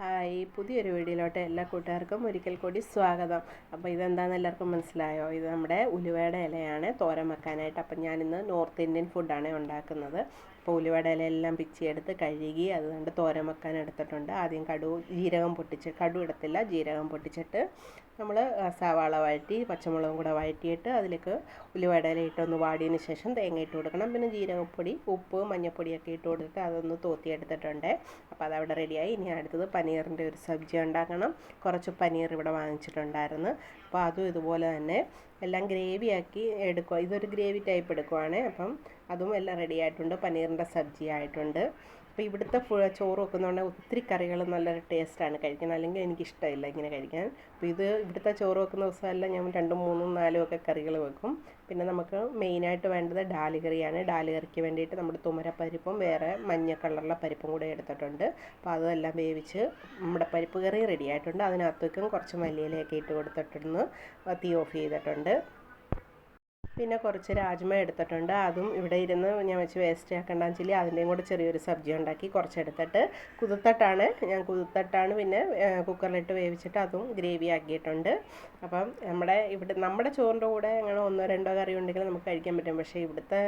Hi, പുതിയൊരു വീഡിയോയിലോട്ട് എല്ലാ കൂട്ടുകാർക്കും ഒരിക്കൽ കൂടി സ്വാഗതം. അപ്പോൾ ഇതെന്താണെന്ന് എല്ലാവർക്കും മനസ്സിലായോ? ഇത് നമ്മുടെ ഉലുവയുടെ ഇലയാണ് തോരൻ വെക്കാനായിട്ട്. അപ്പം ഞാനിന്ന് നോർത്ത് ഇന്ത്യൻ ഫുഡാണ് ഉണ്ടാക്കുന്നത്. അപ്പോൾ ഉലുവയുടെ ഇലയെല്ലാം പിച്ചിയെടുത്ത് കഴുകി അതുകൊണ്ട് തോരൻ വെക്കാൻ എടുത്തിട്ടുണ്ട്. ആദ്യം ജീരകം പൊട്ടിച്ച്, കടു ഇടത്തില്ല, ജീരകം പൊട്ടിച്ചിട്ട് നമ്മൾ സവാള വഴറ്റി പച്ചമുളകും കൂടെ വഴറ്റിയിട്ട് അതിലേക്ക് ഉലുവയുടെ ഇല ഇട്ടൊന്ന് വാടിയതിന് ശേഷം തേങ്ങ ഇട്ട് കൊടുക്കണം. പിന്നെ ജീരകപ്പൊടി, ഉപ്പ്, മഞ്ഞൾപ്പൊടിയൊക്കെ ഇട്ട് കൊടുത്തിട്ട് അതൊന്ന് തോത്തിയെടുത്തിട്ടുണ്ട്. അപ്പോൾ അതവിടെ റെഡിയായി. ഇനി അടുത്തത് പനീറിൻ്റെ ഒരു സബ്ജി ഉണ്ടാക്കണം. കുറച്ച് പനീർ ഇവിടെ വാങ്ങിച്ചിട്ടുണ്ടായിരുന്നു. അപ്പോൾ അതും ഇതുപോലെ തന്നെ എല്ലാം ഗ്രേവിയാക്കി എടുക്കുക. ഇതൊരു ഗ്രേവി ടൈപ്പ് എടുക്കുവാണ്. അപ്പം അതും എല്ലാം റെഡി ആയിട്ടുണ്ട്. പനീറിൻ്റെ സബ്ജി ആയിട്ടുണ്ട്. അപ്പോൾ ഇവിടുത്തെ ചോറ് വെക്കുന്നതുകൊണ്ട് ഒത്തിരി കറികൾ നല്ലൊരു ടേസ്റ്റാണ് കഴിക്കാൻ. അല്ലെങ്കിൽ എനിക്കിഷ്ടമില്ല ഇങ്ങനെ കഴിക്കാൻ. അപ്പോൾ ഇവിടുത്തെ ചോറ് വെക്കുന്ന ദിവസമെല്ലാം ഞാൻ 2, 3, 4 ഒക്കെ കറികൾ വെക്കും. പിന്നെ നമുക്ക് മെയിനായിട്ട് വേണ്ടത് ഡാല് കറിയാണ്. ഡാല് കറിക്ക് വേണ്ടിയിട്ട് നമ്മുടെ തുമരപ്പരിപ്പും വേറെ മഞ്ഞ കളറുള്ള പരിപ്പും കൂടെ എടുത്തിട്ടുണ്ട്. അപ്പോൾ അതെല്ലാം വേവിച്ച് നമ്മുടെ പരിപ്പ് കറി റെഡി ആയിട്ടുണ്ട്. അതിനകത്തേക്കും കുറച്ച് മല്ലിയിലയൊക്കെ ഇട്ട് കൊടുത്തിട്ടൊന്ന് തീ ഓഫ് ചെയ്തിട്ടുണ്ട്. പിന്നെ കുറച്ച് രാജ്മ എടുത്തിട്ടുണ്ട്. അതും ഇവിടെ ഇരുന്ന് ഞാൻ വെച്ച് വേസ്റ്റ് ആക്കണ്ടെന്ന് വെച്ചാൽ അതിൻ്റെയും കൂടെ ചെറിയൊരു സബ്ജി ഉണ്ടാക്കി കുറച്ചെടുത്തിട്ട് കുതിർത്തിട്ടാണ് പിന്നെ കുക്കറിലിട്ട് വേവിച്ചിട്ട് അതും ഗ്രേവി ആക്കിയിട്ടുണ്ട്. അപ്പം നമ്മുടെ ചോറിൻ്റെ കൂടെ അങ്ങനെ 1, 2 കറി ഉണ്ടെങ്കിൽ നമുക്ക് കഴിക്കാൻ പറ്റും. പക്ഷേ ഇവിടുത്തെ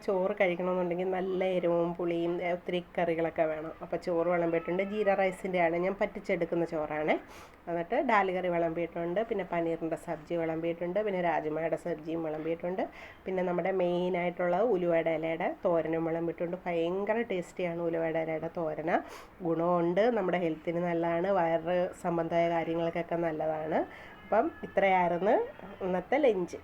ചോറ് കഴിക്കണമെന്നുണ്ടെങ്കിൽ നല്ല എരിവും പുളിയും ഒത്തിരി കറികളൊക്കെ വേണം. അപ്പോൾ ചോറ് വിളമ്പിയിട്ടുണ്ട്. ജീര റൈസിൻ്റെയാണ്, ഞാൻ പറ്റിച്ചെടുക്കുന്ന ചോറാണ്. എന്നിട്ട് ഡാൽ കറി വിളമ്പിയിട്ടുണ്ട്. പിന്നെ പനീറിൻ്റെ സബ്ജി വിളമ്പിയിട്ടുണ്ട്. പിന്നെ രാജ്മയുടെ സബ്ജിയും വിളമ്പിയിട്ടുണ്ട്. പിന്നെ നമ്മുടെ മെയിനായിട്ടുള്ളത് ഉലുവയുടെ ഇലയുടെ തോരനും വിളമ്പിയിട്ടുണ്ട്. ഭയങ്കര ടേസ്റ്റിയാണ് ഉലുവയുടെ ഇലയുടെ തോരന. ഗുണമുണ്ട്, നമ്മുടെ ഹെൽത്തിന് നല്ലതാണ്, വയറ് സംബന്ധമായ കാര്യങ്ങൾക്കൊക്കെ നല്ലതാണ്. അപ്പം ഇത്രയായിരുന്നു ഇന്നത്തെ ലഞ്ച്.